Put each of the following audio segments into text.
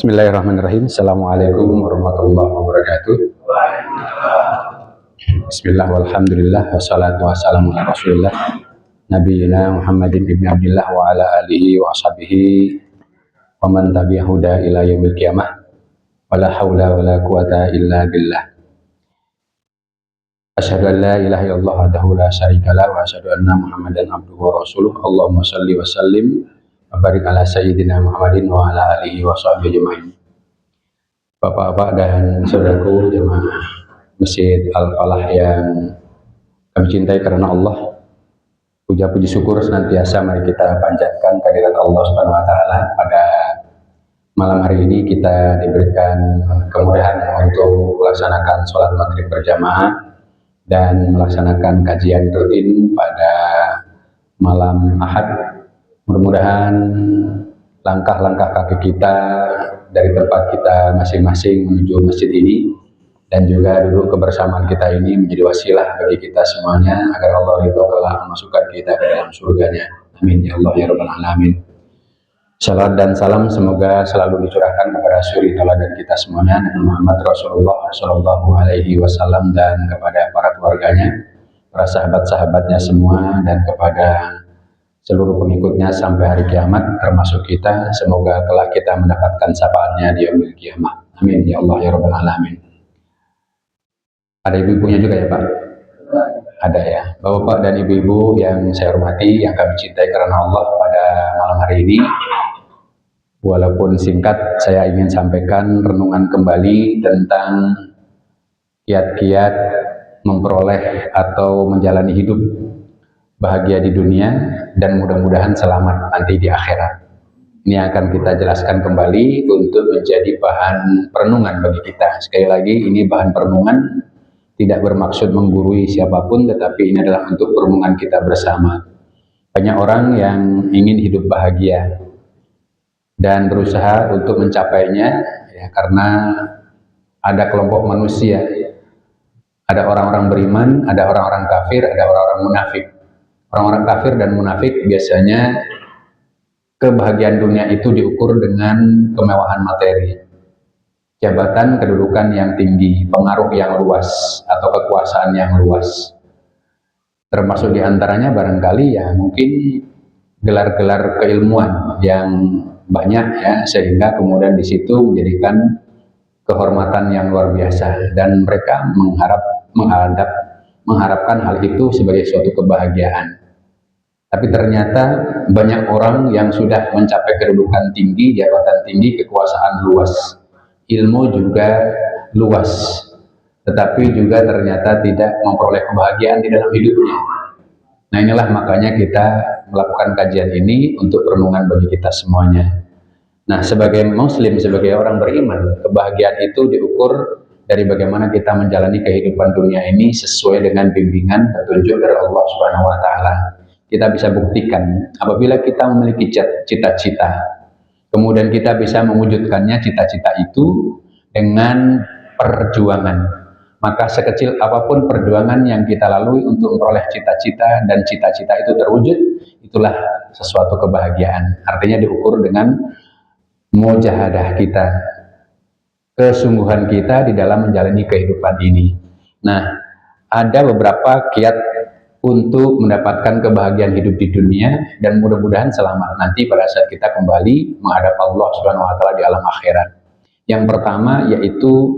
Bismillahirrahmanirrahim. Assalamualaikum warahmatullahi wabarakatuh. Bismillah walhamdulillah wassalatu wassalamu ala rasulillah nabiyina Muhammadin ibn Abdillah wa ala alihi wa ashabihi wa man tabi'ahuda ila yaumil qiyamah wa la hawla wa la quwata illa billah. Asyhadu an la ilaha illallah wahdahu la syarikalah wa asyhadu anna Muhammadan abduhu wa rasuluh. Allahumma shalli wa sallim wa barik ala sayyidina Muhammadin wa ala alihi wa sahbihi ajmain. Bapak-bapak dan saudaraku jemaah Masjid Al-Falah yang kami cintai karena Allah, puja puji syukur senantiasa mari kita panjatkan kehadirat Allah Subhanahu wa taala. Pada malam hari ini kita diberikan kemudahan untuk melaksanakan sholat maghrib berjamaah dan melaksanakan kajian rutin pada malam Ahad. Mudah-mudahan langkah-langkah kaki kita dari tempat kita masing-masing menuju masjid ini dan juga duduk kebersamaan kita ini menjadi wasilah bagi kita semuanya agar Allah ridho telah memasukkan kita ke dalam surganya. Amin ya Allah ya rabbal alamin. Salam dan salam semoga selalu dicurahkan kepada suri tauladan kita semuanya, Nabi Muhammad Rasulullah Shallallahu Alaihi Wasallam, dan kepada para keluarganya, para sahabat-sahabatnya semua, dan kepada seluruh pengikutnya sampai hari kiamat, termasuk kita. Semoga kelak kita mendapatkan syafaatnya di yaumil qiyamah. Amin ya Allah ya rabbal alamin. Ada ibu-ibunya juga ya Pak? Ada ya. Bapak-bapak dan ibu-ibu yang saya hormati, yang kami cintai karena Allah, pada malam hari ini, walaupun singkat, saya ingin sampaikan renungan kembali tentang kiat-kiat memperoleh atau menjalani hidup bahagia di dunia dan mudah-mudahan selamat nanti di akhirat. Ini akan kita jelaskan kembali untuk menjadi bahan perenungan bagi kita. Sekali lagi, ini bahan perenungan, tidak bermaksud menggurui siapapun, tetapi ini adalah untuk perenungan kita bersama. Banyak orang yang ingin hidup bahagia dan berusaha untuk mencapainya, ya, karena ada kelompok manusia, ada orang-orang beriman, ada orang-orang kafir, ada orang-orang munafik. Orang-orang kafir dan munafik biasanya kebahagiaan dunia itu diukur dengan kemewahan materi, jabatan kedudukan yang tinggi, pengaruh yang luas, atau kekuasaan yang luas. Termasuk diantaranya barangkali ya mungkin gelar-gelar keilmuan yang banyak, ya, sehingga kemudian di situ menjadikan kehormatan yang luar biasa dan mereka mengharapkan hal itu sebagai suatu kebahagiaan. Tapi ternyata banyak orang yang sudah mencapai kedudukan tinggi, jabatan tinggi, kekuasaan luas, ilmu juga luas, tetapi juga ternyata tidak memperoleh kebahagiaan di dalam hidupnya. Nah, inilah makanya kita melakukan kajian ini untuk perenungan bagi kita semuanya. Nah, sebagai muslim, sebagai orang beriman, kebahagiaan itu diukur dari bagaimana kita menjalani kehidupan dunia ini sesuai dengan bimbingan petunjuk dari Allah Subhanahu wa taala. Kita bisa buktikan apabila kita memiliki cita-cita, kemudian kita bisa mewujudkannya cita-cita itu dengan perjuangan. Maka sekecil apapun perjuangan yang kita lalui untuk memperoleh cita-cita dan cita-cita itu terwujud, itulah sesuatu kebahagiaan. Artinya diukur dengan mujahadah kita, kesungguhan kita di dalam menjalani kehidupan ini. Nah, ada beberapa kiat untuk mendapatkan kebahagiaan hidup di dunia dan mudah-mudahan selamat nanti pada saat kita kembali menghadap Allah Subhanahu wa taala di alam akhirat. Yang pertama yaitu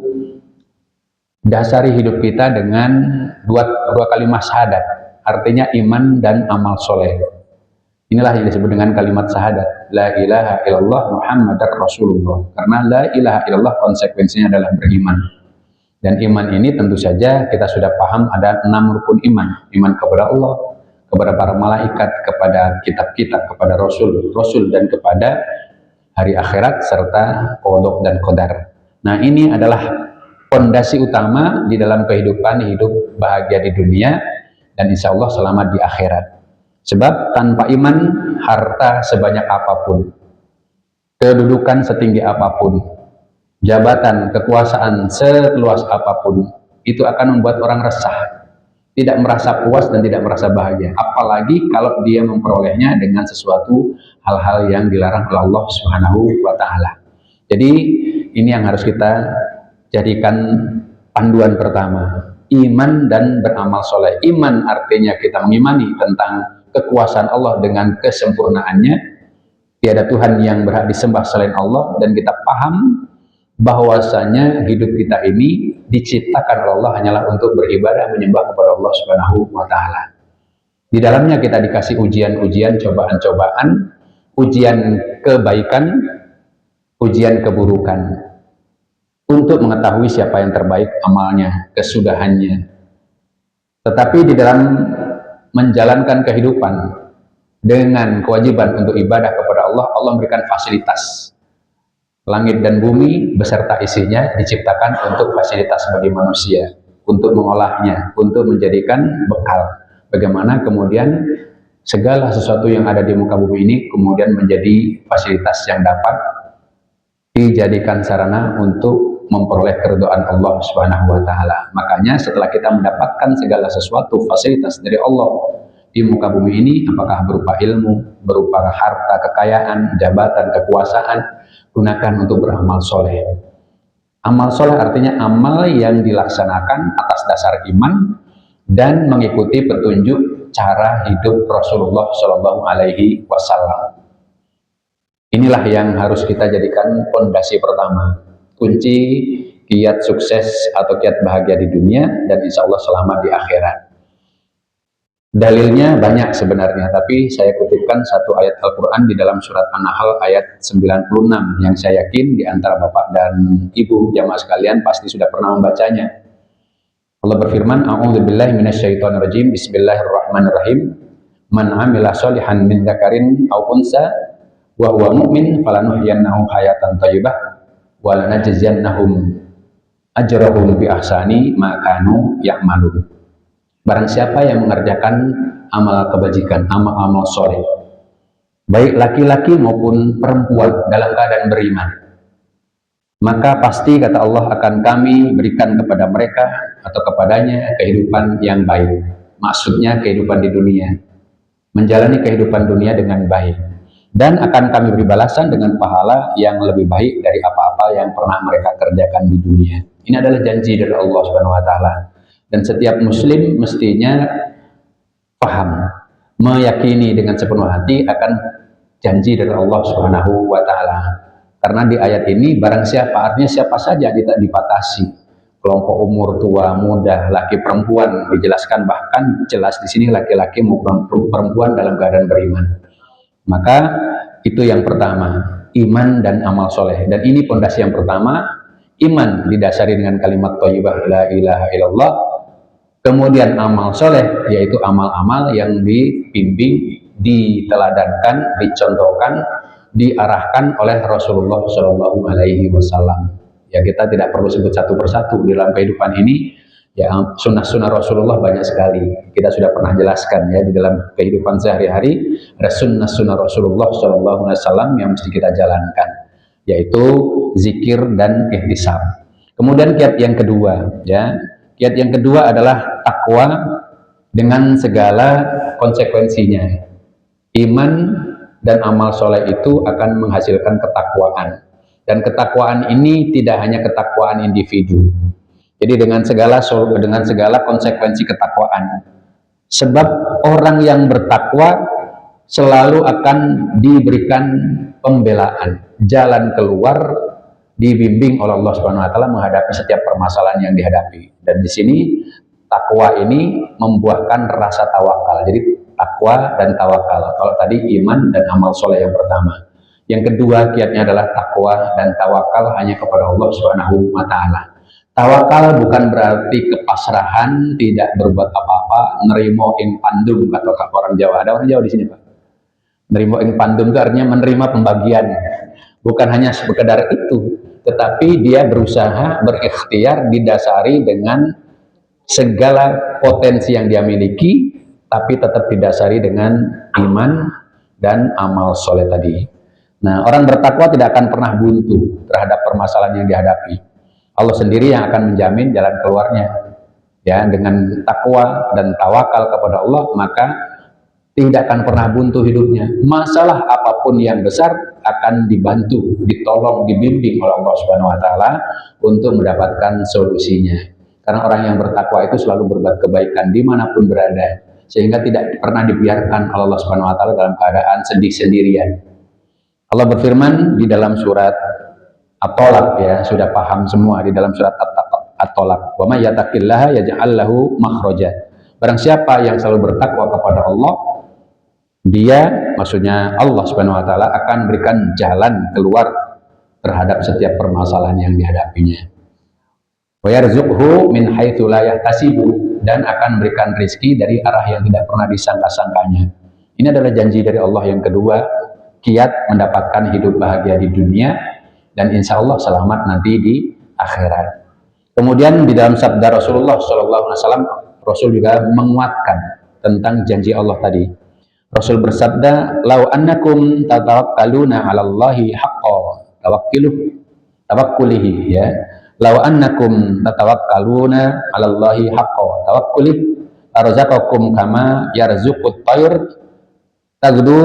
dasari hidup kita dengan dua kalimat syahadat, artinya iman dan amal soleh. Inilah yang disebut dengan kalimat syahadat, la ilaha illallah Muhammadar Rasulullah. Karena la ilaha illallah konsekuensinya adalah beriman. Dan iman ini tentu saja kita sudah paham ada 6 rukun iman. Iman kepada Allah, kepada para malaikat, kepada kitab-kitab, kepada rasul dan kepada hari akhirat serta qada dan qadar. Nah, ini adalah fondasi utama di dalam kehidupan hidup bahagia di dunia dan insya Allah selamat di akhirat. Sebab tanpa iman, harta sebanyak apapun, kedudukan setinggi apapun, jabatan, kekuasaan seluas apapun, itu akan membuat orang resah, tidak merasa puas dan tidak merasa bahagia. Apalagi kalau dia memperolehnya dengan sesuatu hal-hal yang dilarang oleh Allah Subhanahu wa Ta'ala. Jadi ini yang harus kita jadikan panduan pertama, iman dan beramal soleh. Iman artinya kita mengimani tentang kekuasaan Allah dengan kesempurnaannya, tiada Tuhan yang berhak disembah selain Allah, dan kita paham bahwasanya hidup kita ini diciptakan oleh Allah hanyalah untuk beribadah menyembah kepada Allah Subhanahu wa Ta'ala. Di dalamnya kita dikasih ujian-ujian, cobaan-cobaan, ujian kebaikan, ujian keburukan, untuk mengetahui siapa yang terbaik amalnya, kesudahannya. Tetapi di dalam menjalankan kehidupan dengan kewajiban untuk ibadah kepada Allah, Allah memberikan fasilitas. Langit dan bumi beserta isinya diciptakan untuk fasilitas bagi manusia, untuk mengolahnya, untuk menjadikan bekal. Bagaimana kemudian segala sesuatu yang ada di muka bumi ini kemudian menjadi fasilitas yang dapat dijadikan sarana untuk memperoleh keridhaan Allah Subhanahu wa Ta'ala. Makanya setelah kita mendapatkan segala sesuatu fasilitas dari Allah di muka bumi ini, apakah berupa ilmu, berupa harta, kekayaan, jabatan, kekuasaan, gunakan untuk beramal soleh. Amal soleh artinya amal yang dilaksanakan atas dasar iman dan mengikuti petunjuk cara hidup Rasulullah Shallallahu Alaihi Wasallam. Inilah yang harus kita jadikan fondasi pertama, kunci kiat sukses atau kiat bahagia di dunia dan insya Allah selamat di akhirat. Dalilnya banyak sebenarnya, tapi saya kutipkan satu ayat Al-Quran di dalam surat An-Nahl ayat 96 yang saya yakin di antara Bapak dan Ibu jamaah sekalian pasti sudah pernah membacanya. Allah berfirman, A'udzubillahi minasyaitonirrajim, Bismillahirrahmanirrahim. Man 'amila sholihan min dzakarin aw unsa wa huwa mu'min falanuhyiyannahu hayatan thayyibah wa lanajziyannahum ajrahum bi ahsani ma kanu ya'malun. Barang siapa yang mengerjakan amal kebajikan, amal-amal soleh, baik laki-laki maupun perempuan dalam keadaan beriman, maka pasti kata Allah akan kami berikan kepada mereka atau kepadanya kehidupan yang baik. Maksudnya kehidupan di dunia, menjalani kehidupan dunia dengan baik, dan akan kami beri balasan dengan pahala yang lebih baik dari apa-apa yang pernah mereka kerjakan di dunia. Ini adalah janji dari Allah Subhanahu wa Ta'ala. Dan setiap muslim mestinya paham, meyakini dengan sepenuh hati akan janji dari Allah Subhanahu wa Ta'ala. Karena di ayat ini barang siapa, artinya siapa saja tidak dipatasi. Kelompok umur, tua, muda, laki, perempuan dijelaskan, bahkan jelas di sini laki-laki maupun perempuan dalam keadaan beriman. Maka itu yang pertama, iman dan amal soleh. Dan ini pondasi yang pertama, iman didasari dengan kalimat thayyibah la ilaha illallah. Kemudian amal soleh, yaitu amal-amal yang dibimbing, diteladankan, dicontohkan, diarahkan oleh Rasulullah Shallallahu Alaihi Wasallam. Ya, kita tidak perlu sebut satu persatu di dalam kehidupan ini. Ya, sunnah-sunnah Rasulullah banyak sekali. Kita sudah pernah jelaskan ya di dalam kehidupan sehari-hari ada sunnah-sunnah Rasulullah Shallallahu Alaihi Wasallam yang mesti kita jalankan, yaitu zikir dan ihtisab. Kemudian kiat yang kedua, ya. Kiat yang kedua adalah takwa dengan segala konsekuensinya. Iman dan amal soleh itu akan menghasilkan ketakwaan. Dan ketakwaan ini tidak hanya ketakwaan individu. Jadi dengan segala konsekuensi ketakwaan. Sebab orang yang bertakwa selalu akan diberikan pembelaan, jalan keluar, dibimbing oleh Allah Subhanahu wa Ta'ala menghadapi setiap permasalahan yang dihadapi. Dan di sini takwa ini membuahkan rasa tawakal. Jadi takwa dan tawakal. Kalau tadi iman dan amal soleh yang pertama. Yang kedua kiatnya adalah takwa dan tawakal hanya kepada Allah Subhanahu wa Ta'ala. Tawakal bukan berarti kepasrahan, tidak berbuat apa-apa, nerimo ing pandum kata orang Jawa. Ada orang Jawa di sini, Pak. Nerimo ing pandum itu artinya menerima pembagian. Bukan hanya sekedar itu, tetapi dia berusaha berikhtiar didasari dengan segala potensi yang dia miliki, tapi tetap didasari dengan iman dan amal soleh tadi. Nah, orang bertakwa tidak akan pernah buntu terhadap permasalahan yang dihadapi. Allah sendiri yang akan menjamin jalan keluarnya. Ya, dengan takwa dan tawakal kepada Allah, maka tidak akan pernah buntu hidupnya. Masalah apapun yang besar akan dibantu, ditolong, dibimbing oleh Allah Subhanahu wa taala untuk mendapatkan solusinya. Karena orang yang bertakwa itu selalu berbuat kebaikan dimanapun berada, sehingga tidak pernah dibiarkan oleh Allah Subhanahu wa taala dalam keadaan sedih sendirian. Allah berfirman di dalam surat At-Tolak, ya, sudah paham semua di dalam surat At-Tolak. Wa may yattaqillaha yaj'al lahu makhraja. Barang siapa yang selalu bertakwa kepada Allah, dia, maksudnya Allah Subhanahu wa taala, akan berikan jalan keluar terhadap setiap permasalahan yang dihadapinya. Wa yarzuqhu min haitsu la yahtasibu, dan akan memberikan rezeki dari arah yang tidak pernah disangka-sangkanya. Ini adalah janji dari Allah yang kedua, kiat mendapatkan hidup bahagia di dunia dan insya Allah selamat nanti di akhirat. Kemudian di dalam sabda Rasulullah SAW, Rasul juga menguatkan tentang janji Allah tadi. Rasul bersabda, "Lau annakum tatawakkaluna 'alallahi haqqa tawakkulihi," ya. "Lau annakum tatawakkaluna 'alallahi haqqa tawakkulih, arzaqakum kama yarzuqut tayr tagdu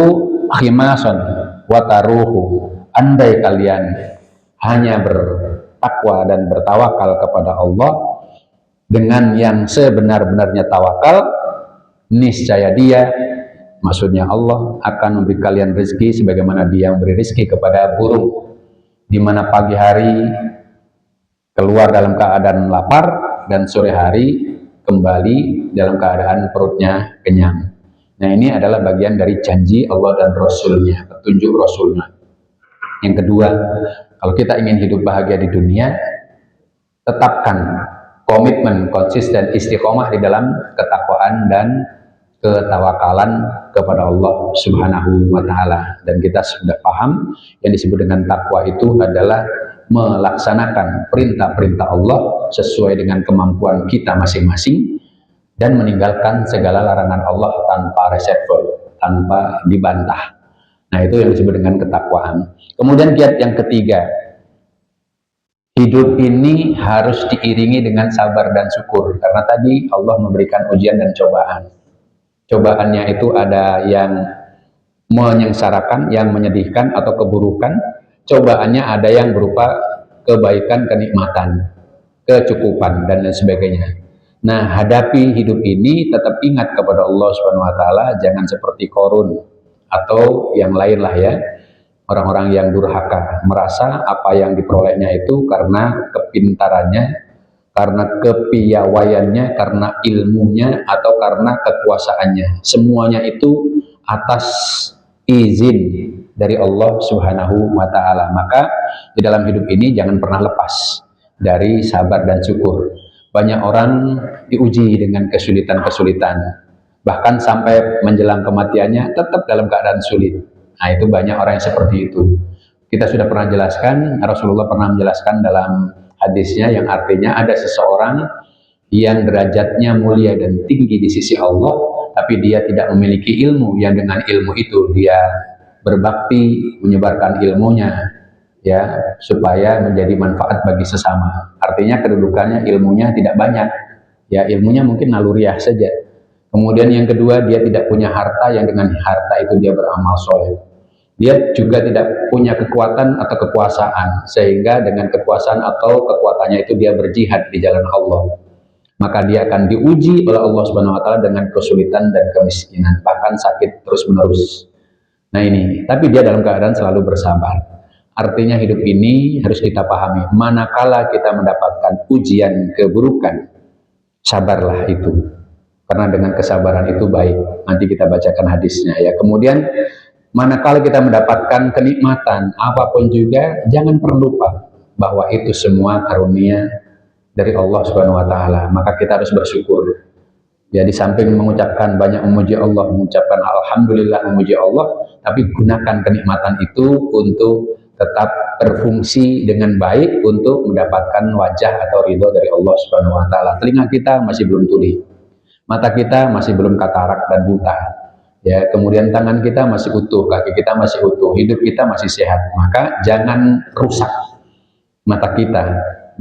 khimasan wa taruhu." Andai kalian hanya bertakwa dan bertawakal kepada Allah dengan yang sebenar-benarnya tawakal, niscaya dia, maksudnya Allah, akan memberi kalian rezeki sebagaimana dia memberi rezeki kepada burung, di mana pagi hari keluar dalam keadaan lapar dan sore hari kembali dalam keadaan perutnya kenyang. Nah, ini adalah bagian dari janji Allah dan Rasulnya, petunjuk Rasulnya. Yang kedua, kalau kita ingin hidup bahagia di dunia, tetapkan komitmen, konsisten, istiqomah di dalam ketakwaan dan ketawakalan kepada Allah Subhanahu wa taala. Dan kita sudah paham yang disebut dengan takwa itu adalah melaksanakan perintah-perintah Allah sesuai dengan kemampuan kita masing-masing dan meninggalkan segala larangan Allah tanpa reserve, tanpa dibantah. Nah, itu yang disebut dengan ketakwaan. Kemudian kiat yang ketiga, hidup ini harus diiringi dengan sabar dan syukur. Karena tadi Allah memberikan ujian dan cobaan. Cobaannya itu ada yang menyengsarakan, yang menyedihkan atau keburukan. Cobaannya ada yang berupa kebaikan, kenikmatan, kecukupan, dan lain sebagainya. Nah, hadapi hidup ini, tetap ingat kepada Allah Subhanahu wa taala, jangan seperti Qarun atau yang lain lah, ya, orang-orang yang durhaka, merasa apa yang diperolehnya itu karena kepintarannya, karena kepiawaiannya, karena ilmunya, atau karena kekuasaannya. Semuanya itu atas izin dari Allah Subhanahu wa taala. Maka di dalam hidup ini jangan pernah lepas dari sabar dan syukur. Banyak orang diuji dengan kesulitan-kesulitan, bahkan sampai menjelang kematiannya tetap dalam keadaan sulit. Nah, itu banyak orang yang seperti itu. Kita sudah pernah jelaskan, Rasulullah pernah menjelaskan dalam hadisnya yang artinya ada seseorang yang derajatnya mulia dan tinggi di sisi Allah, tapi dia tidak memiliki ilmu, yang dengan ilmu itu dia berbakti menyebarkan ilmunya, ya, supaya menjadi manfaat bagi sesama. Artinya kedudukannya, ilmunya tidak banyak, ya, ilmunya mungkin naluriah saja. Kemudian yang kedua, dia tidak punya harta, yang dengan harta itu dia beramal soleh. Dia juga tidak punya kekuatan atau kekuasaan, sehingga dengan kekuasaan atau kekuatannya itu dia berjihad di jalan Allah. Maka dia akan diuji oleh Allah Subhanahu wa taala dengan kesulitan dan kemiskinan, bahkan sakit terus-menerus. Nah, ini, tapi dia dalam keadaan selalu bersabar. Artinya hidup ini harus kita pahami, manakala kita mendapatkan ujian keburukan, sabarlah itu. Karena dengan kesabaran itu baik. Nanti kita bacakan hadisnya, ya. Kemudian manakala kita mendapatkan kenikmatan apapun juga, jangan pernah lupa bahwa itu semua karunia dari Allah Subhanahu wa taala, maka kita harus bersyukur. Ya, di samping mengucapkan banyak memuji Allah, mengucapkan alhamdulillah, memuji Allah, tapi gunakan kenikmatan itu untuk tetap berfungsi dengan baik untuk mendapatkan wajah atau ridho dari Allah Subhanahu wa taala. Telinga kita masih belum tuli, mata kita masih belum katarak dan buta. Ya, kemudian tangan kita masih utuh, kaki kita masih utuh, hidup kita masih sehat. Maka jangan rusak mata kita,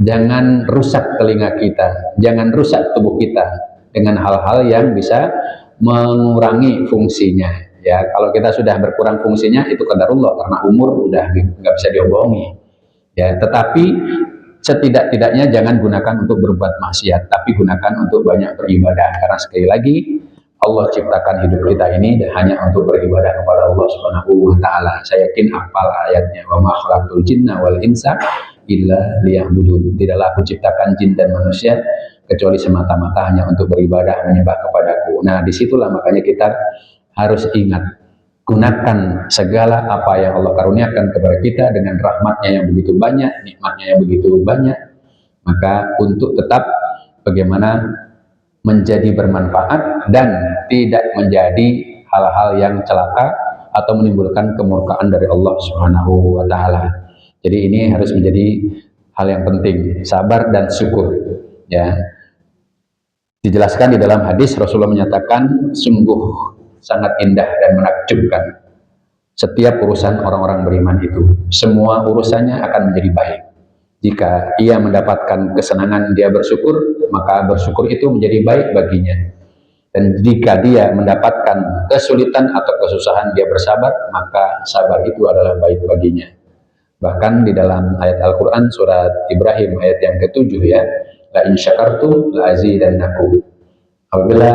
jangan rusak telinga kita, jangan rusak tubuh kita dengan hal-hal yang bisa mengurangi fungsinya. Ya, kalau kita sudah berkurang fungsinya itu qadarullah, karena umur udah nggak bisa diobohongi. Ya, tetapi setidak-tidaknya jangan gunakan untuk berbuat maksiat, tapi gunakan untuk banyak beribadah. Karena sekali lagi Allah ciptakan hidup kita ini hanya untuk beribadah kepada Allah Subhanahu wa taala. Saya yakin hafal ayatnya, wa ma khalaqtul jinna wal insa illa liya'budun. Tidaklah aku ciptakan jin dan manusia kecuali semata-mata hanya untuk beribadah, menyembah kepadaku. Nah, disitulah makanya kita harus ingat, gunakan segala apa yang Allah karuniakan kepada kita dengan rahmatnya yang begitu banyak, nikmatnya yang begitu banyak, maka untuk tetap bagaimana menjadi bermanfaat dan tidak menjadi hal-hal yang celaka atau menimbulkan kemurkaan dari Allah Subhanahu wa taala. Jadi ini harus menjadi hal yang penting, sabar dan syukur. Ya. Dijelaskan di dalam hadis, Rasulullah menyatakan sungguh sangat indah dan menakjubkan setiap urusan orang-orang beriman itu. Semua urusannya akan menjadi baik. Jika ia mendapatkan kesenangan, dia bersyukur, maka bersyukur itu menjadi baik baginya. Dan jika dia mendapatkan kesulitan atau kesusahan, dia bersabar, maka sabar itu adalah baik baginya. Bahkan di dalam ayat Al-Quran surat Ibrahim ayat yang ke-7 ya, la in syakartum la azidannakum. Apabila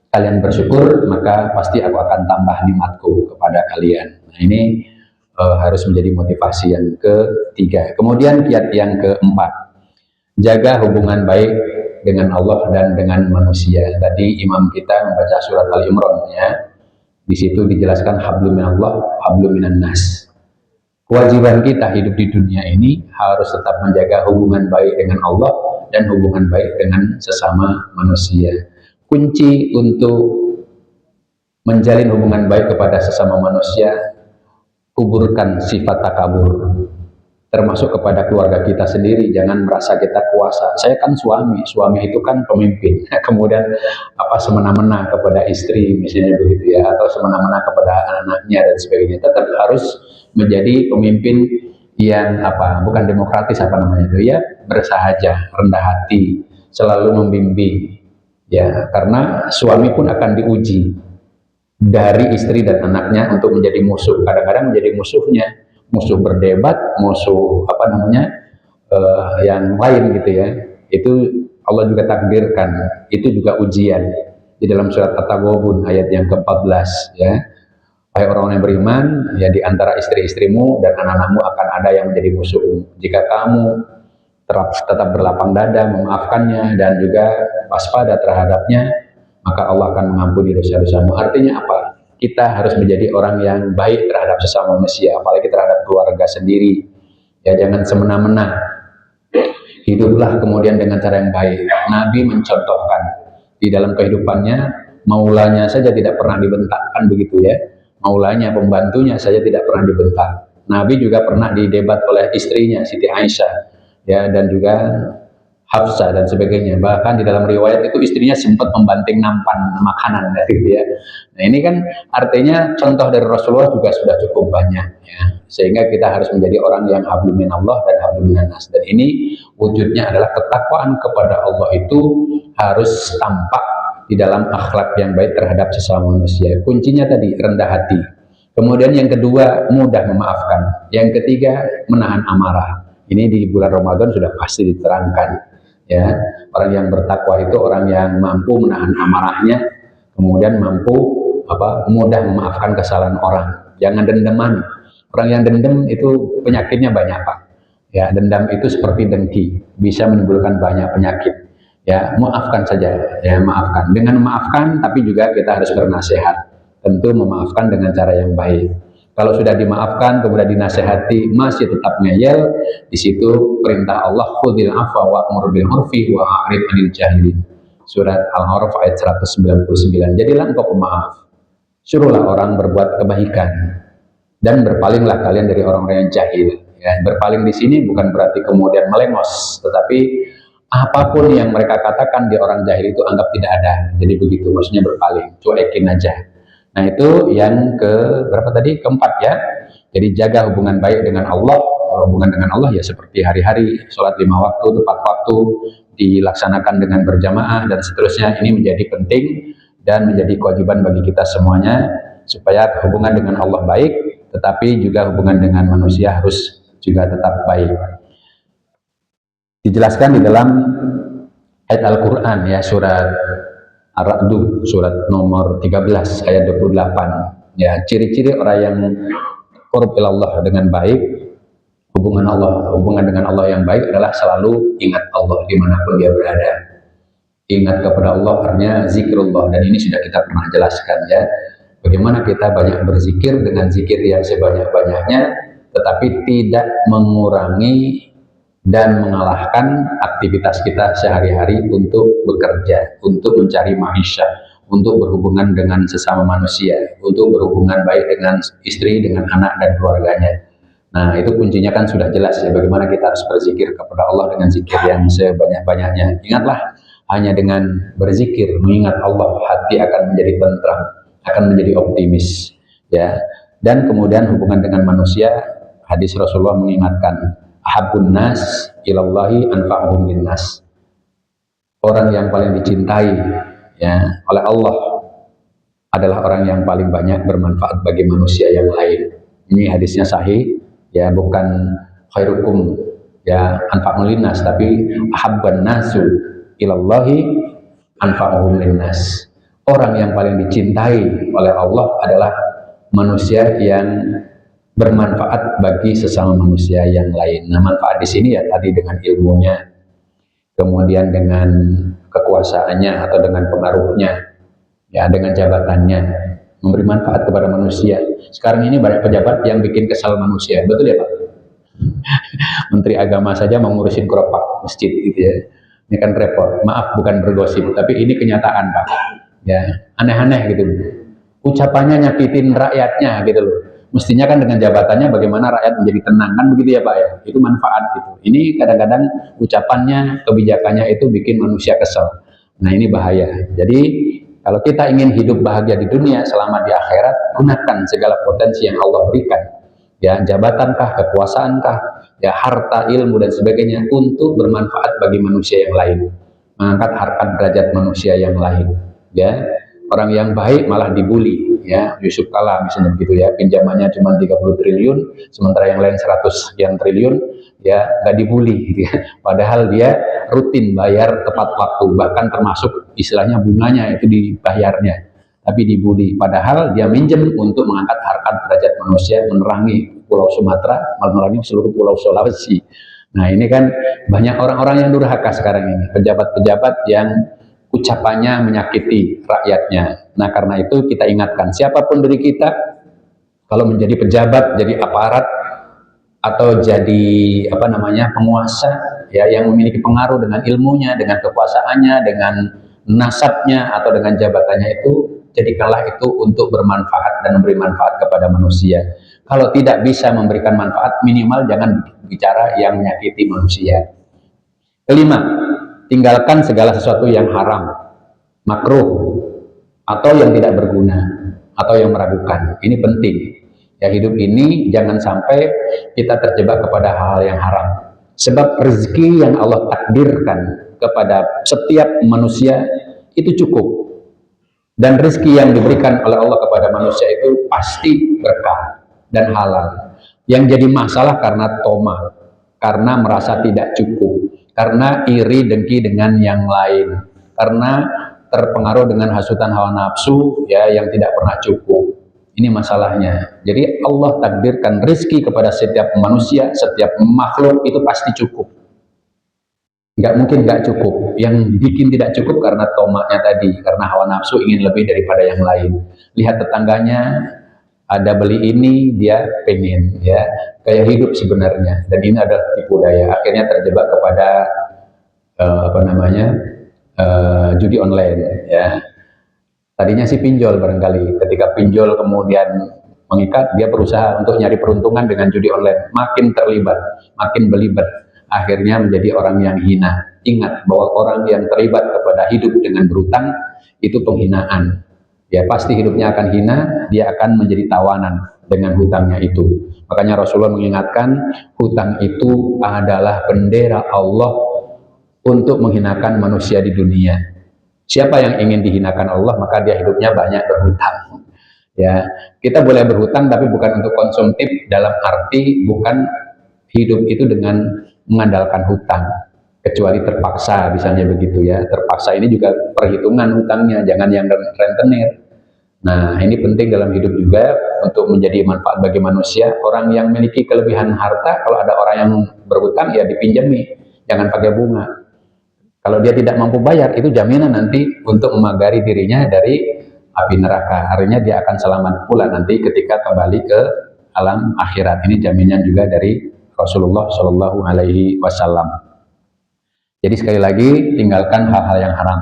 kalian bersyukur, maka pasti aku akan tambah nikmatku kepada kalian. Nah, ini harus menjadi motivasi yang ketiga. Kemudian kiat yang keempat, jaga hubungan baik dengan Allah dan dengan manusia. Tadi imam kita membaca surat Al-Imran ya. Di situ dijelaskan hablum minallah, hablum minan nas. Kewajiban kita hidup di dunia ini harus tetap menjaga hubungan baik dengan Allah dan hubungan baik dengan sesama manusia. Kunci untuk menjalin hubungan baik kepada sesama manusia, kuburkan sifat takabur, termasuk kepada keluarga kita sendiri. Jangan merasa kita kuasa. Saya kan suami itu kan pemimpin. Kemudian semena-mena kepada istri misalnya begitu ya, atau semena-mena kepada anak-anaknya dan sebagainya. Tetap harus menjadi pemimpin yang bukan demokratis itu ya, bersahaja, rendah hati, selalu membimbing ya, karena suami pun akan diuji dari istri dan anaknya untuk menjadi musuh. Kadang-kadang menjadi musuhnya, musuh berdebat, musuh yang lain gitu ya. Itu Allah juga takdirkan, itu juga ujian. Di dalam surat At-Taghabun ayat yang ke-14 ya. Wahai orang yang beriman, ya di antara istri-istrimu dan anak-anakmu akan ada yang menjadi musuhmu. Jika kamu tetap berlapang dada memaafkannya dan juga waspada terhadapnya, maka Allah akan mengampuni dosa-dosamu. Artinya apa? Kita harus menjadi orang yang baik terhadap sesama manusia, apalagi terhadap keluarga sendiri. Ya, jangan semena-mena. Hiduplah kemudian dengan cara yang baik. Nabi mencontohkan di dalam kehidupannya, maulanya saja tidak pernah dibentakkan begitu ya. Maulanya, pembantunya saja tidak pernah dibentak. Nabi juga pernah didebat oleh istrinya Siti Aisyah ya, dan juga Hafsah dan sebagainya. Bahkan di dalam riwayat itu istrinya sempat membanting nampan makanan gitu ya. Nah, ini kan artinya contoh dari Rasulullah juga sudah cukup banyak ya. Sehingga kita harus menjadi orang yang hablum minallah dan hablum minannas. Dan ini wujudnya adalah ketakwaan kepada Allah itu harus tampak di dalam akhlak yang baik terhadap sesama manusia. Kuncinya tadi rendah hati. Kemudian yang kedua, mudah memaafkan. Yang ketiga, menahan amarah. Ini di bulan Ramadan sudah pasti diterangkan. Ya, orang yang bertakwa itu orang yang mampu menahan amarahnya, kemudian mampu mudah memaafkan kesalahan orang. Jangan dendaman. Orang yang dendam itu penyakitnya banyak Pak. Ya, dendam itu seperti dengki, bisa menimbulkan banyak penyakit. Ya, maafkan saja, ya maafkan. Dengan memaafkan, tapi juga kita harus bernasihat. Tentu memaafkan dengan cara yang baik. Kalau sudah dimaafkan, kemudian dinasehati, masih tetap ngeyel, di situ perintah Allah, khudil afwa wa'mur bil urfi wa a'rid 'anil jahilin. Surat Al-A'raf ayat 199. Jadilah engkau pemaaf. Suruhlah orang berbuat kebaikan dan berpalinglah kalian dari orang-orang yang jahil. Ya, berpaling di sini bukan berarti kemudian melengos, tetapi apapun yang mereka katakan di orang jahil itu anggap tidak ada. Jadi begitu, maksudnya berpaling, cuekin aja. Nah itu yang ke berapa tadi? Keempat ya. Jadi jaga hubungan baik dengan Allah. Hubungan dengan Allah ya seperti hari-hari sholat 5 waktu tepat waktu, dilaksanakan dengan berjamaah dan seterusnya. Ini menjadi penting dan menjadi kewajiban bagi kita semuanya supaya hubungan dengan Allah baik, tetapi juga hubungan dengan manusia harus juga tetap baik. Dijelaskan di dalam ayat Al-Quran ya, surat Ar-Ra'd, surat nomor 13 ayat 28 ya. Ciri-ciri orang yang qurb ilallah dengan baik, hubungan dengan Allah yang baik adalah selalu ingat Allah dimanapun dia berada. Ingat kepada Allah artinya zikrullah, dan ini sudah kita pernah jelaskan ya, bagaimana kita banyak berzikir dengan zikir yang sebanyak-banyaknya, tetapi tidak mengurangi dan mengalahkan aktivitas kita sehari-hari untuk bekerja, untuk mencari maisha, untuk berhubungan dengan sesama manusia, untuk berhubungan baik dengan istri, dengan anak dan keluarganya. Nah itu kuncinya kan sudah jelas ya, bagaimana kita harus berzikir kepada Allah dengan zikir yang sebanyak-banyaknya. Ingatlah, hanya dengan berzikir, mengingat Allah, hati akan menjadi tentram, akan menjadi optimis ya. Dan kemudian hubungan dengan manusia, hadis Rasulullah mengingatkan, ahabbun nas ilallahi anfa'uhum linnas. Orang yang paling dicintai ya oleh Allah adalah orang yang paling banyak bermanfaat bagi manusia yang lain. Ini hadisnya sahih ya, bukan khairukum ya anfa'uhum linnas, tapi ahabban nasu ilallahi anfa'uhum linnas. Orang yang paling dicintai oleh Allah adalah manusia yang bermanfaat bagi sesama manusia yang lain. Nah, manfaat di sini ya tadi dengan ilmunya, kemudian dengan kekuasaannya atau dengan pengaruhnya, ya dengan jabatannya, memberi manfaat kepada manusia. Sekarang ini banyak pejabat yang bikin kesal manusia, betul ya Pak? Menteri Agama saja mau ngurusin keropak masjid gitu ya. Ini kan repot. Maaf bukan bergosip, tapi ini kenyataan Pak. Ya, aneh-aneh gitu. Ucapannya nyakitin rakyatnya gitu loh. Mestinya kan dengan jabatannya bagaimana rakyat menjadi tenang, kan begitu ya Pak ya, itu manfaat gitu. Ini kadang-kadang ucapannya, kebijakannya itu bikin manusia kesel. Nah ini bahaya. Jadi kalau kita ingin hidup bahagia di dunia, selama di akhirat, gunakan segala potensi yang Allah berikan, ya jabatankah, kekuasaankah, ya harta, ilmu dan sebagainya, untuk bermanfaat bagi manusia yang lain, mengangkat harkat derajat manusia yang lain. Ya, orang yang baik malah dibully. Ya, Yusuf Kala misalnya begitu ya, pinjamannya cuma 30 triliun, sementara yang lain 100 sekian triliun, ya nggak dibully gitu ya. Padahal dia rutin bayar tepat waktu, bahkan termasuk istilahnya bunganya itu dibayarnya, tapi dibully. Padahal dia minjem untuk mengangkat harkat derajat manusia, menerangi Pulau Sumatera, menerangi seluruh Pulau Sulawesi. Nah ini kan banyak orang-orang yang durhaka sekarang ini, pejabat-pejabat yang ucapannya menyakiti rakyatnya. Nah karena itu kita ingatkan, siapapun dari kita, kalau menjadi pejabat, jadi aparat, atau jadi penguasa ya, yang memiliki pengaruh dengan ilmunya, dengan kekuasaannya, dengan nasabnya atau dengan jabatannya itu, jadikanlah itu untuk bermanfaat dan memberi manfaat kepada manusia. Kalau tidak bisa memberikan manfaat, minimal jangan bicara yang menyakiti manusia. Kelima, tinggalkan segala sesuatu yang haram, makruh, atau yang tidak berguna, atau yang meragukan. Ini penting. Ya, hidup ini jangan sampai kita terjebak kepada hal-hal yang haram. Sebab rezeki yang Allah takdirkan kepada setiap manusia itu cukup. Dan rezeki yang diberikan oleh Allah kepada manusia itu pasti berkah dan halal. Yang jadi masalah karena toma, karena merasa tidak cukup, karena iri dengki dengan yang lain, karena terpengaruh dengan hasutan hawa nafsu ya, yang tidak pernah cukup. Ini masalahnya. Jadi Allah takdirkan rezeki kepada setiap manusia, setiap makhluk itu pasti cukup. Nggak mungkin nggak cukup. Yang bikin tidak cukup karena tomaknya tadi, karena hawa nafsu ingin lebih daripada yang lain. Lihat tetangganya ada beli ini dia pengen, ya kayak hidup sebenarnya, dan ini adalah tipu daya, akhirnya terjebak kepada apa namanya, judi online, ya. Tadinya sih pinjol barangkali, ketika pinjol kemudian mengikat, dia berusaha untuk nyari peruntungan dengan judi online, makin terlibat, makin belibet, akhirnya menjadi orang yang hina. Ingat bahwa orang yang terlibat kepada hidup dengan berhutang itu penghinaan. Ya pasti hidupnya akan hina, dia akan menjadi tawanan dengan hutangnya itu. Makanya Rasulullah mengingatkan, hutang itu adalah bendera Allah untuk menghinakan manusia di dunia. Siapa yang ingin dihinakan Allah, maka dia hidupnya banyak berhutang. Ya, kita boleh berhutang tapi bukan untuk konsumtif, dalam arti bukan hidup itu dengan mengandalkan hutang, kecuali terpaksa, misalnya begitu ya. Terpaksa ini juga perhitungan hutangnya, jangan yang rentenir. Nah, ini penting dalam hidup juga untuk menjadi manfaat bagi manusia. Orang yang memiliki kelebihan harta, kalau ada orang yang berhutang ya dipinjami, jangan pakai bunga. Kalau dia tidak mampu bayar, itu jaminan nanti untuk memagari dirinya dari api neraka. Artinya dia akan selamat pula nanti ketika kembali ke alam akhirat. Ini jaminan juga dari Rasulullah Shallallahu Alaihi Wasallam. Jadi sekali lagi, tinggalkan hal-hal yang haram.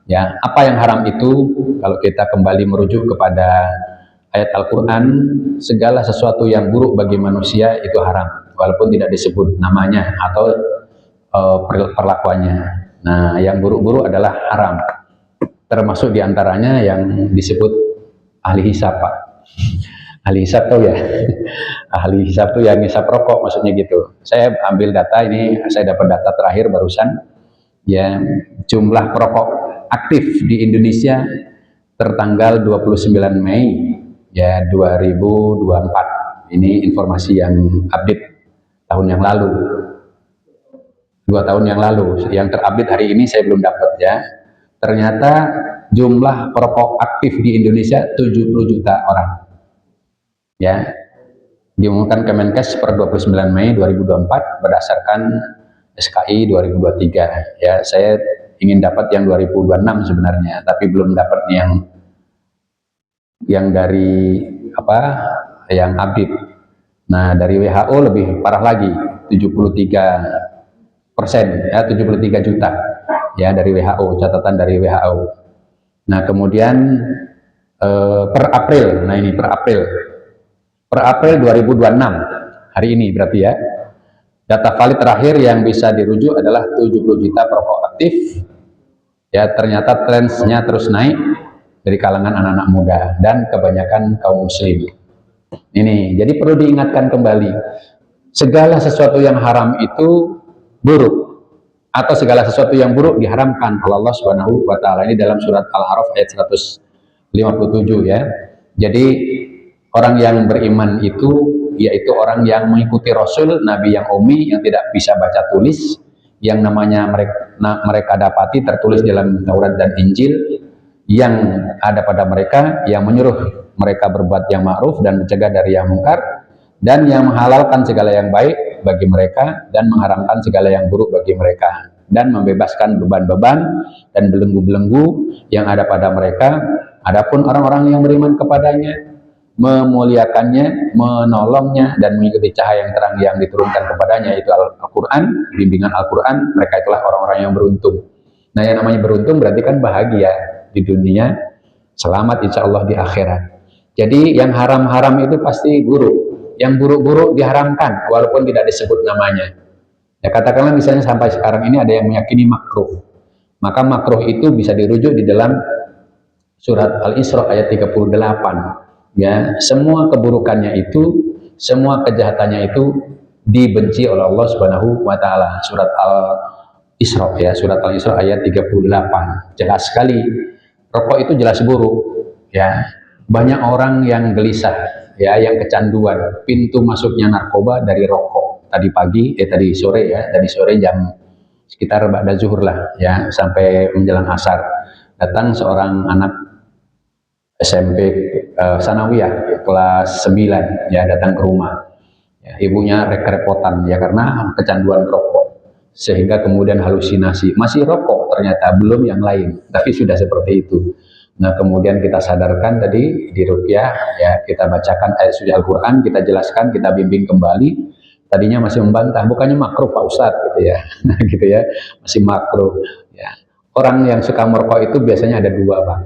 Ya, apa yang haram itu? Kalau kita kembali merujuk kepada ayat Al-Quran, segala sesuatu yang buruk bagi manusia itu haram, walaupun tidak disebut namanya atau perlakuannya. Nah, yang buruk-buruk adalah haram. Termasuk diantaranya yang disebut ahli hisab, Pak. Ahli hisab tuh ya, ahli hisab tuh yang hisab rokok, maksudnya gitu. Saya ambil data ini, saya dapat data terakhir barusan. Ya, jumlah perokok aktif di Indonesia tertanggal 29 Mei ya 2024. Ini informasi yang update tahun yang lalu. 2 tahun yang lalu, yang terupdate hari ini saya belum dapat ya. Ternyata jumlah perokok aktif di Indonesia 70 juta orang. Ya, diumumkan Kemenkes per 29 Mei 2024 berdasarkan SKI 2023. Ya, saya ingin dapat yang 2026 sebenarnya, tapi belum dapat yang dari apa? Yang update. Nah, dari WHO lebih parah lagi, 73%. Ya 73 juta ya dari WHO, catatan dari WHO. Nah kemudian per April, nah ini per April 2026 hari ini berarti ya, data valid terakhir yang bisa dirujuk adalah 70 juta perokok aktif. Ya ternyata trennya terus naik dari kalangan anak-anak muda dan kebanyakan kaum muslim. Ini jadi perlu diingatkan kembali, segala sesuatu yang haram itu buruk, atau segala sesuatu yang buruk diharamkan oleh Allah Subhanahu wa taala. Ini dalam surat Al-A'raf ayat 157 ya. Jadi orang yang beriman itu yaitu orang yang mengikuti Rasul, Nabi yang ummi, yang tidak bisa baca tulis, yang namanya mereka dapati tertulis dalam Taurat dan Injil, yang ada pada mereka, yang menyuruh mereka berbuat yang ma'ruf dan mencegah dari yang mungkar, dan yang menghalalkan segala yang baik bagi mereka dan mengharamkan segala yang buruk bagi mereka, dan membebaskan beban-beban dan belenggu-belenggu yang ada pada mereka. Adapun orang-orang yang beriman kepadanya, memuliakannya, menolongnya, dan mengikuti cahaya yang terang yang diturunkan kepadanya, itu Al-Quran, bimbingan Al-Quran, mereka itulah orang-orang yang beruntung. Nah yang namanya beruntung berarti kan bahagia di dunia, selamat insya Allah di akhirat. Jadi yang haram-haram itu pasti buruk, yang buruk-buruk diharamkan walaupun tidak disebut namanya. Ya katakanlah misalnya sampai sekarang ini ada yang meyakini makruh, maka makruh itu bisa dirujuk di dalam surat Al-Isra ayat 38. Ya, semua keburukannya itu, semua kejahatannya itu dibenci oleh Allah Subhanahu wa taala. Surat Al-Isra ya, surat Al-Isra ayat 38. Jelas sekali rokok itu jelas buruk ya. Banyak orang yang gelisah ya, yang kecanduan. Pintu masuknya narkoba dari rokok. Tadi sore ya, tadi sore jam sekitar ba'da zuhur lah ya, sampai menjelang asar. Datang seorang anak SMP sanawiyah kelas 9 ya, datang ke rumah. Ya, ibunya repotan ya karena kecanduan rokok, sehingga kemudian halusinasi. Masih rokok ternyata, belum yang lain, tapi sudah seperti itu. Nah, kemudian kita sadarkan tadi di ruqyah, ya kita bacakan ayat suci Al-Quran, kita jelaskan, kita bimbing kembali. Tadinya masih membantah, bukannya makruh Pak Ustadz gitu ya, nah gitu ya, masih makruh. Ya. Orang yang suka merokok itu biasanya ada dua, Pak.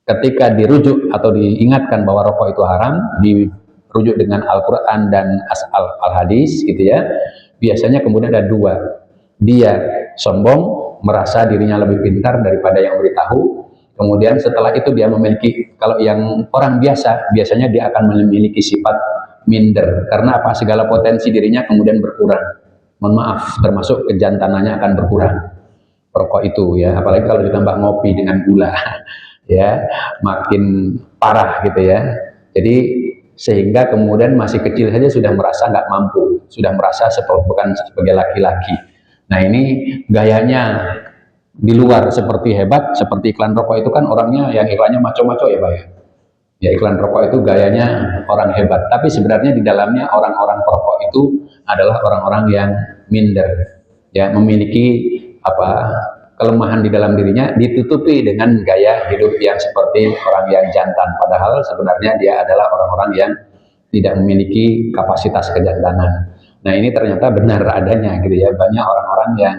Ketika dirujuk atau diingatkan bahwa rokok itu haram, dirujuk dengan Al-Quran dan Al-Hadis gitu ya, biasanya kemudian ada dua. Dia sombong, merasa dirinya lebih pintar daripada yang beritahu. Kemudian setelah itu dia memiliki, kalau yang orang biasa, biasanya dia akan memiliki sifat minder. Karena apa? Segala potensi dirinya kemudian berkurang. Mohon maaf, termasuk kejantanannya akan berkurang. Rokok itu ya, apalagi kalau ditambah ngopi dengan gula, ya makin parah gitu ya. Jadi sehingga kemudian masih kecil saja sudah merasa nggak mampu, sudah merasa bukan sebagai laki-laki. Nah ini gayanya di luar seperti hebat, seperti iklan rokok itu kan orangnya yang iklannya maco-maco ya Pak ya. Ya iklan rokok itu gayanya orang hebat, tapi sebenarnya di dalamnya orang-orang perokok itu adalah orang-orang yang minder, ya memiliki apa kelemahan di dalam dirinya, ditutupi dengan gaya hidup yang seperti orang yang jantan, padahal sebenarnya dia adalah orang-orang yang tidak memiliki kapasitas kejantanan. Nah ini ternyata benar adanya gitu ya, banyak orang-orang yang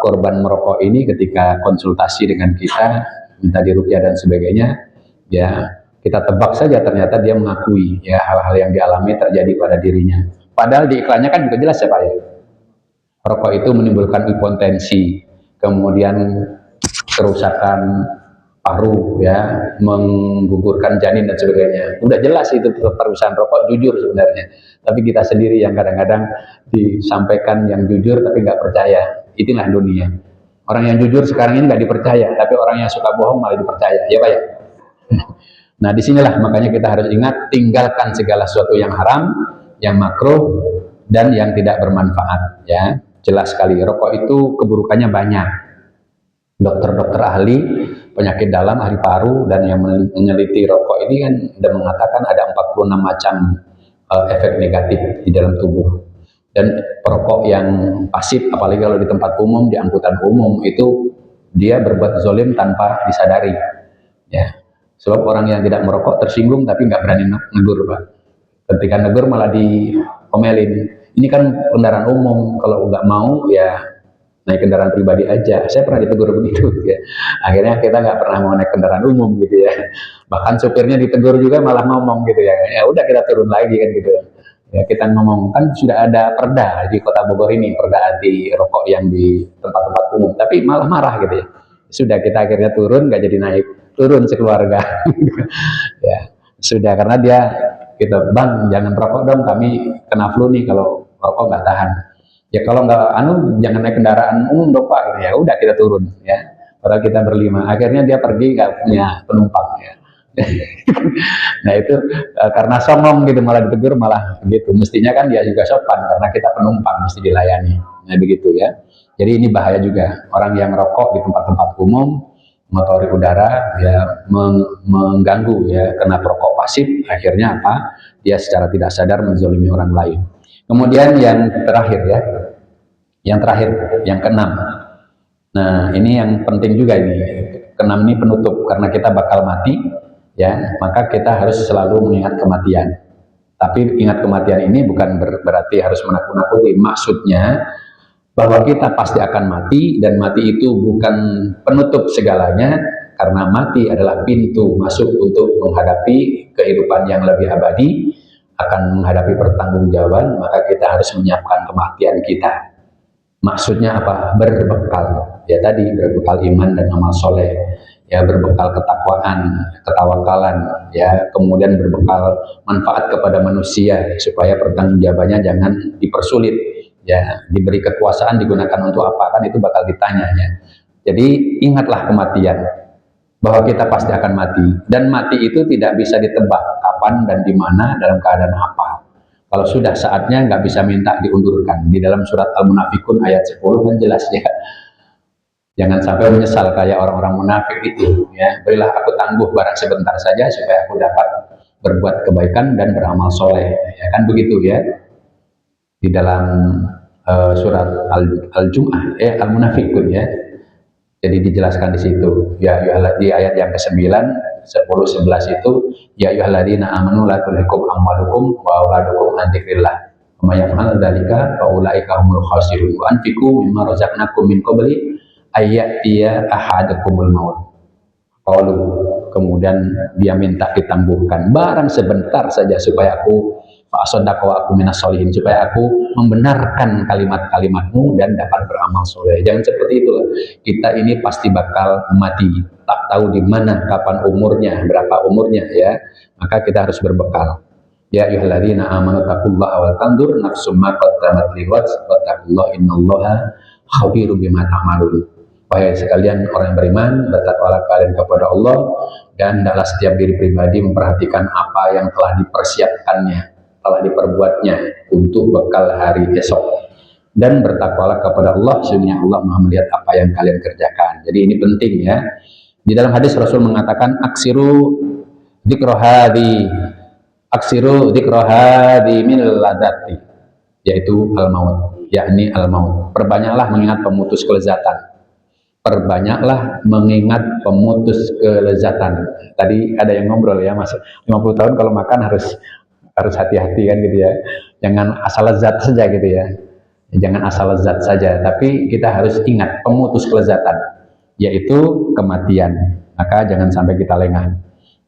korban merokok ini ketika konsultasi dengan kita minta diruqyah dan sebagainya, ya kita tebak saja ternyata dia mengakui ya hal-hal yang dialami terjadi pada dirinya. Padahal di iklannya kan juga jelas ya Pak ya, rokok itu menimbulkan hipotensi, kemudian kerusakan paru ya, menggugurkan janin dan sebagainya. Udah jelas itu perusahaan rokok jujur sebenarnya. Tapi kita sendiri yang kadang-kadang disampaikan yang jujur tapi nggak percaya. Itulah dunia. Orang yang jujur sekarang ini nggak dipercaya, tapi orang yang suka bohong malah dipercaya. Ya Pak ya. Nah disinilah makanya kita harus ingat, tinggalkan segala sesuatu yang haram, yang makruh, dan yang tidak bermanfaat. Ya jelas sekali rokok itu keburukannya banyak. Dokter-dokter ahli penyakit dalam, ahli paru, dan yang meneliti rokok ini kan sudah mengatakan ada 46 macam efek negatif di dalam tubuh. Dan perokok yang pasif, apalagi kalau di tempat umum, di angkutan umum, itu dia berbuat zolim tanpa disadari. Ya, sebab orang yang tidak merokok tersinggung tapi nggak berani negur, Pak. Ketika negur malah diomelin. Ini kan kendaraan umum, kalau nggak mau ya naik kendaraan pribadi aja. Saya pernah ditegur begitu ya. Akhirnya kita nggak pernah mau naik kendaraan umum gitu ya. Bahkan supirnya ditegur juga malah ngomong gitu ya. Ya udah kita turun lagi kan gitu. Ya kita ngomong kan sudah ada perda di Kota Bogor ini, perda anti rokok yang di tempat-tempat umum, tapi malah marah gitu ya. Sudah kita akhirnya turun, nggak jadi naik, turun sekeluarga. Ya sudah, karena dia gitu, bang jangan rokok dong, kami kena flu nih kalau rokok nggak tahan. Ya kalau nggak jangan naik kendaraan umum dong Pak, gitu ya. Udah kita turun ya, padahal kita berlima. Akhirnya dia pergi nggak punya penumpang ya. Nah itu karena songong gitu malah ditegur malah gitu. Mestinya kan dia juga sopan karena kita penumpang mesti dilayani. Nah begitu ya. Jadi ini bahaya juga, orang yang rokok di tempat-tempat umum, mengotori udara ya, mengganggu ya, karena perokok pasif akhirnya apa? Dia secara tidak sadar menzalimi orang lain. Kemudian yang terakhir ya, yang keenam. Nah ini yang penting juga ini. Keenam ini penutup, karena kita bakal mati ya, maka kita harus selalu mengingat kematian. Tapi ingat kematian ini bukan berarti harus menakut-nakuti. Maksudnya bahwa kita pasti akan mati, dan mati itu bukan penutup segalanya, karena mati adalah pintu masuk untuk menghadapi kehidupan yang lebih abadi, akan menghadapi pertanggungjawaban. Maka kita harus menyiapkan kematian kita. Maksudnya apa? Berbekal ya tadi, berbekal iman dan amal soleh ya, berbekal ketakwaan, ketawakalan ya, kemudian berbekal manfaat kepada manusia supaya pertanggungjawabannya jangan dipersulit ya, diberi kekuasaan digunakan untuk apa, kan itu bakal ditanya ya. Jadi ingatlah kematian, bahwa kita pasti akan mati, dan mati itu tidak bisa ditebak kapan dan di mana, dalam keadaan apa. Kalau sudah saatnya nggak bisa minta diundurkan. Di dalam surat Al-Munafikun ayat 10 kan jelas ya. Jangan sampai menyesal kayak orang-orang munafik itu ya. Berilah aku tangguh barang sebentar saja supaya aku dapat berbuat kebaikan dan beramal soleh ya, kan begitu ya. Di dalam surat Al-Jum'ah Al-Munafikun ya. Jadi dijelaskan di situ. Ya di ayat yang ke-9, 10, 11 itu ya ayyuhalladzina amanu la tulhikum amwalukum wa auladukum an dzikrillah. Wa may yaf'al dzalika fa ulaika humul khasirun. Wa anfiqu mimma razaqnakum min qabli ayyatiya ahadakumul maut. Qalu, kemudian dia minta ditangguhkan barang sebentar saja supaya aku fa'asaddaqa wa aku minas sholihin, supaya aku membenarkan kalimat-kalimatmu dan dapat beramal soleh. Jangan seperti itulah. Kita ini pasti bakal mati, tak tahu di mana, kapan umurnya, berapa umurnya ya. Maka kita harus berbekal. Ya ayyuhalladzina amanu taqullaha wal tandur nafsum ma qaddamat liwat wattaqullaha innallaha khabirum bima ta'malun. Wahai sekalian orang yang beriman, bertakwalah kalian kepada Allah dan hendaklah setiap diri pribadi memperhatikan apa yang telah dipersiapkannya, telah diperbuatnya untuk bekal hari esok. Dan bertakwalah kepada Allah, sesungguhnya Allah Maha melihat apa yang kalian kerjakan. Jadi ini penting ya. Di dalam hadis Rasul mengatakan aksiru dzikrohadi min ladati, yaitu al-maut, yakni al-maut. Perbanyaklah mengingat pemutus kelezatan. Perbanyaklah mengingat pemutus kelezatan. Tadi ada yang ngobrol ya, Mas, 50 tahun kalau makan harus hati-hati kan gitu ya. Jangan asal lezat saja gitu ya. Jangan asal lezat saja, tapi kita harus ingat pemutus kelezatan, yaitu kematian. Maka jangan sampai kita lengah.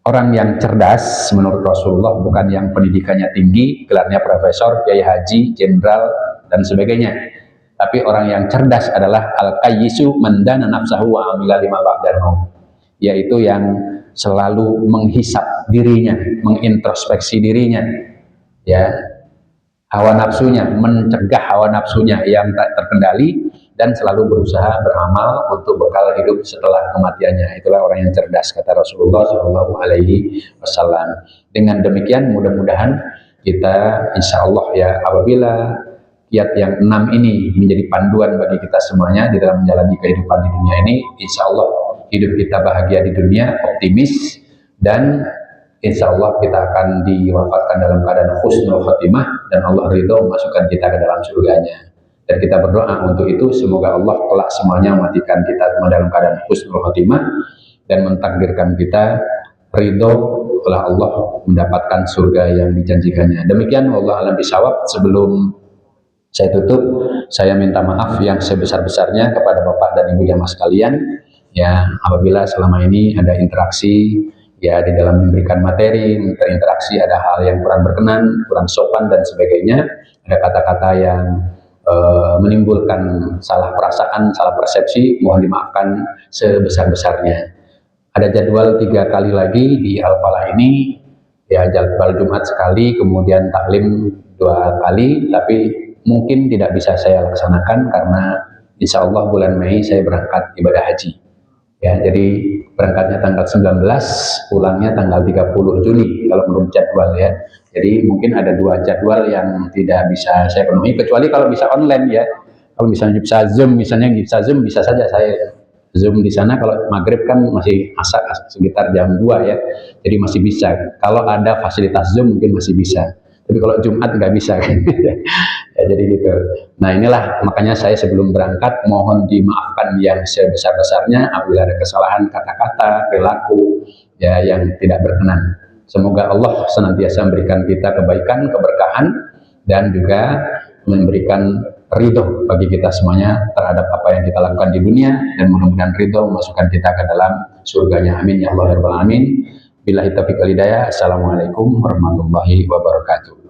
Orang yang cerdas menurut Rasulullah bukan yang pendidikannya tinggi, gelarnya profesor, kiai haji, jenderal dan sebagainya. Tapi orang yang cerdas adalah al-qayyisu man dana nafsahu wa amila lima ba'dal maut, yaitu yang selalu menghisap dirinya, mengintrospeksi dirinya, ya, hawa nafsunya, mencegah hawa nafsunya yang tak terkendali dan selalu berusaha beramal untuk bekal hidup setelah kematiannya. Itulah orang yang cerdas, kata Rasulullah Shallallahu Alaihi Wasallam. Dengan demikian mudah-mudahan kita insya Allah ya, apabila kiat yang 6 ini menjadi panduan bagi kita semuanya di dalam menjalani kehidupan di dunia ini, insya Allah hidup kita bahagia di dunia, optimis, dan insya Allah kita akan diwafatkan dalam keadaan husnul khotimah dan Allah ridho memasukkan kita ke dalam surganya. Dan kita berdoa untuk itu, semoga Allah kelak semuanya mematikan kita dalam keadaan husnul khotimah dan mentakdirkan kita ridho oleh Allah mendapatkan surga yang dijanjikannya. Demikian wallahu a'lam bishawab. Sebelum saya tutup, saya minta maaf yang sebesar-besarnya kepada Bapak dan Ibu jamaah sekalian. Ya, apabila selama ini ada interaksi ya di dalam memberikan materi, berinteraksi ada hal yang kurang berkenan, kurang sopan dan sebagainya, ada kata-kata yang menimbulkan salah perasaan, salah persepsi, mohon dimaafkan sebesar-besarnya. Ada jadwal 3 kali lagi di Al-Falah ini, ya jadwal Jumat sekali, kemudian taklim 2 kali, tapi mungkin tidak bisa saya laksanakan karena insya Allah bulan Mei saya berangkat ibadah haji. Ya, jadi berangkatnya tanggal 19, pulangnya tanggal 30 Juni kalau menurut jadwal ya. Jadi mungkin ada 2 jadwal yang tidak bisa saya penuhi, kecuali kalau bisa online ya. Kalau misalnya bisa Zoom, bisa saja saya Zoom di sana. Kalau maghrib kan masih asak sekitar jam 2 ya, jadi masih bisa. Kalau ada fasilitas Zoom mungkin masih bisa. Tapi kalau Jumat nggak bisa kan. Ya, jadi gitu. Nah inilah makanya saya sebelum berangkat mohon dimaafkan yang sebesar-besarnya apabila ada kesalahan kata-kata, perilaku ya yang tidak berkenan. Semoga Allah senantiasa memberikan kita kebaikan, keberkahan dan juga memberikan ridho bagi kita semuanya terhadap apa yang kita lakukan di dunia, dan mudah-mudahan ridho memasukkan kita ke dalam surganya. Amin ya Allah ya Rabbal Alamin. Billahi taufiq wal hidayah. Assalamualaikum warahmatullahi wabarakatuh.